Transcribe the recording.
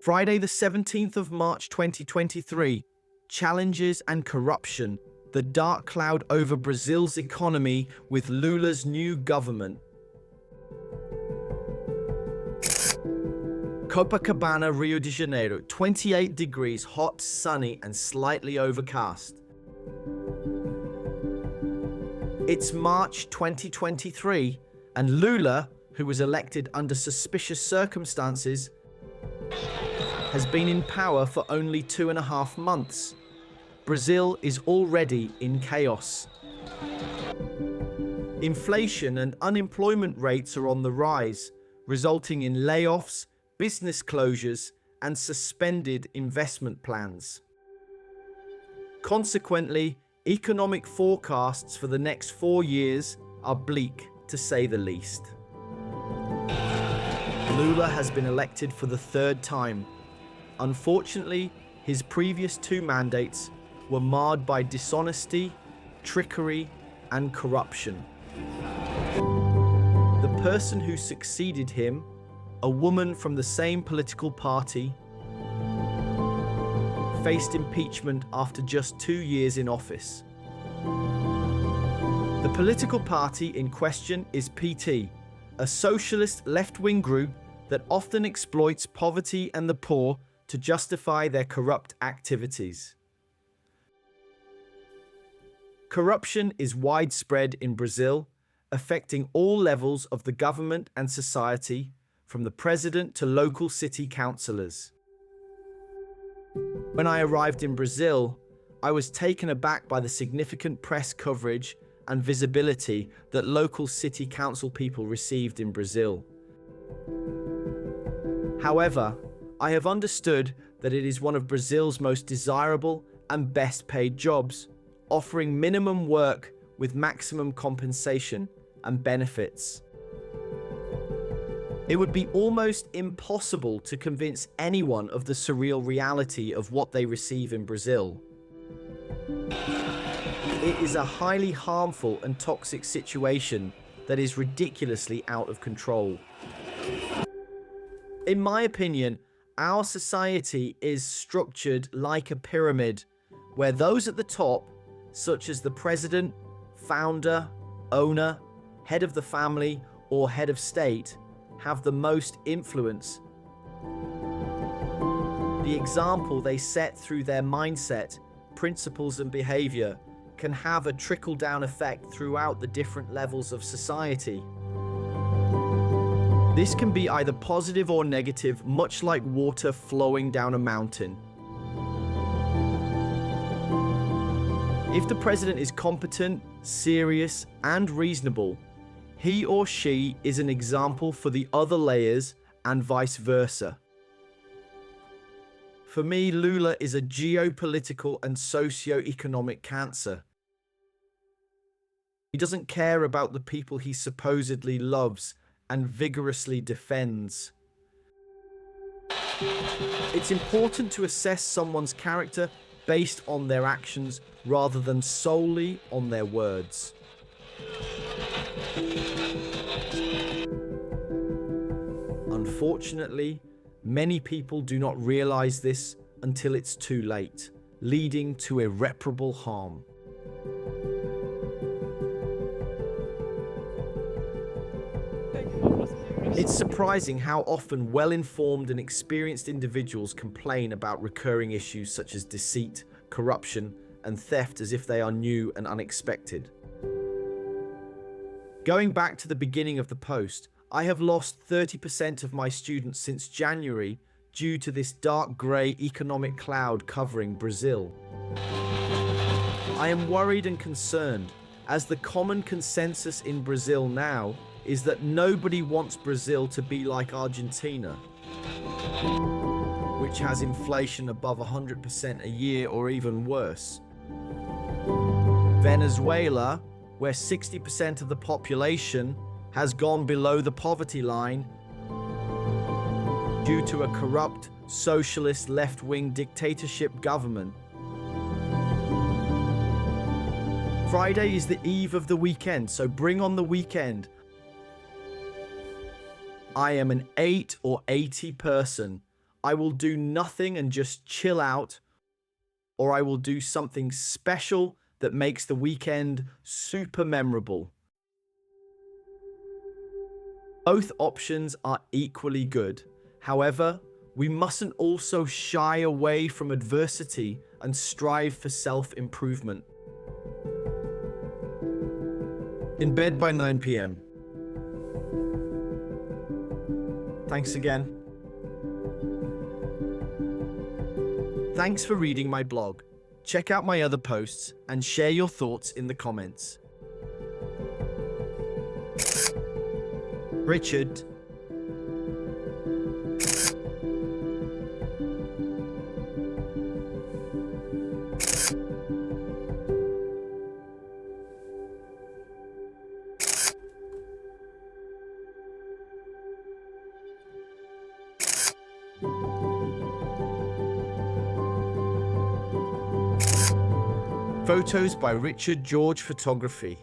Friday, the 17th of March 2023. Challenges and corruption. The dark cloud over Brazil's economy with Lula's new government. Copacabana, Rio de Janeiro, 28 degrees, hot, sunny, and slightly overcast. It's March 2023, and Lula, who was elected under suspicious circumstances, has been in power for only 2.5 months. Brazil is already in chaos. Inflation and unemployment rates are on the rise, resulting in layoffs, business closures, and suspended investment plans. Consequently, economic forecasts for the next 4 years are bleak, to say the least. Lula has been elected for the 3rd time. Unfortunately, his previous 2 mandates were marred by dishonesty, trickery, and corruption. The person who succeeded him, a woman from the same political party, faced impeachment after just 2 years in office. The political party in question is PT, a socialist left-wing group that often exploits poverty and the poor to justify their corrupt activities. Corruption is widespread in Brazil, affecting all levels of the government and society, from the president to local city councillors. When I arrived in Brazil, I was taken aback by the significant press coverage and visibility that local city council people received in Brazil. However, I have understood that it is one of Brazil's most desirable and best paid jobs, offering minimum work with maximum compensation and benefits. It would be almost impossible to convince anyone of the surreal reality of what they receive in Brazil. It is a highly harmful and toxic situation that is ridiculously out of control. In my opinion, our society is structured like a pyramid, where those at the top, such as the president, founder, owner, head of the family, or head of state, have the most influence. The example they set through their mindset, principles, and behavior can have a trickle-down effect throughout the different levels of society. This can be either positive or negative, much like water flowing down a mountain. If the president is competent, serious, and reasonable, he or she is an example for the other layers and vice versa. For me, Lula is a geopolitical and socio-economic cancer. He doesn't care about the people he supposedly loves and vigorously defends. It's important to assess someone's character based on their actions rather than solely on their words. Unfortunately, many people do not realize this until it's too late, leading to irreparable harm. It's surprising how often well-informed and experienced individuals complain about recurring issues such as deceit, corruption, and theft as if they are new and unexpected. Going back to the beginning of the post, I have lost 30% of my students since January due to this dark grey economic cloud covering Brazil. I am worried and concerned, as the common consensus in Brazil now is that nobody wants Brazil to be like Argentina, which has inflation above 100% a year or even worse. Venezuela, where 60% of the population has gone below the poverty line due to a corrupt, socialist, left-wing dictatorship government. Friday is the eve of the weekend, so bring on the weekend. I am an 8 or 80 person. I will do nothing and just chill out, or I will do something special that makes the weekend super memorable. Both options are equally good. However, we mustn't also shy away from adversity and strive for self-improvement. In bed by 9 p.m. Thanks again. Thanks for reading my blog. Check out my other posts and share your thoughts in the comments. Richard. Photos by Richard George Photography.